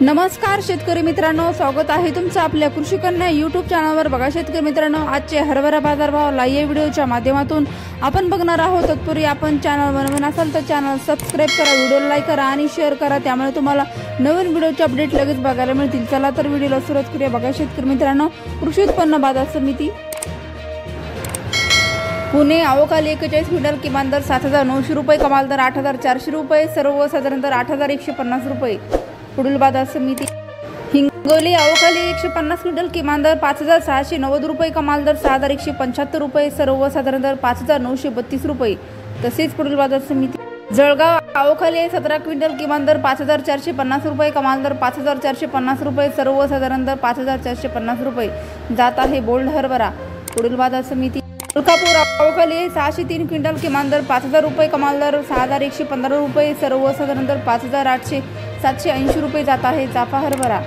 नमस्कार शेतकरी मित्रांनो, स्वागत आहे तुमचं आपल्या कृषी कन्या यूट्यूब चॅनलवर। बघा शेतकरी मित्रांनो, आजचे हरभरा बाजारभाव लाईव्ह व्हिडिओच्या माध्यमातून आपण बघणार आहोत। तत्पूर्वी आपण चॅनलवर नवीन असाल तर चॅनल सबस्क्राइब करा, व्हिडिओला लाईक करा आणि शेअर करा, त्यामुळे तुम्हाला नवीन व्हिडिओचे अपडेट लगेच बघायला मिळतील। चला तर व्हिडिओला सुरुवात करूया। बघा शेतकरी मित्रांनो, कृषी उत्पन्न बाजार समिती पुणे आवकाली 41 क्विंटल, किमान दर 7,900 रुपये, कमाल दर 8,400 रुपये, सर्वसाधारण दर 8,150 रुपये। पुढील बाजार समिती हिंगोली आवकाली 150 क्विंटल, किमान दर 5,690 रुपये, कमाल दर 6,175 रुपये, सर्वसाधारण दर 5,932 रुपये। तसेच पुढील बाजार समिती जळगाव आवकाली 17 क्विंटल, किमान दर 5,450 रुपये, कमाल दर 5,450 रुपये, सर्वसाधारण दर 5,450 रुपये। जात आहे बोल्ड हरभरा। पुढील बाजार समिती मलकापूर आवकाली 603 क्विंटल, किमान दर 5,000 रुपये, कमाल दर 6,115 रुपये, सर्वसाधारण दर 5,780 रुपये। जात आहे चाफा हरभरा।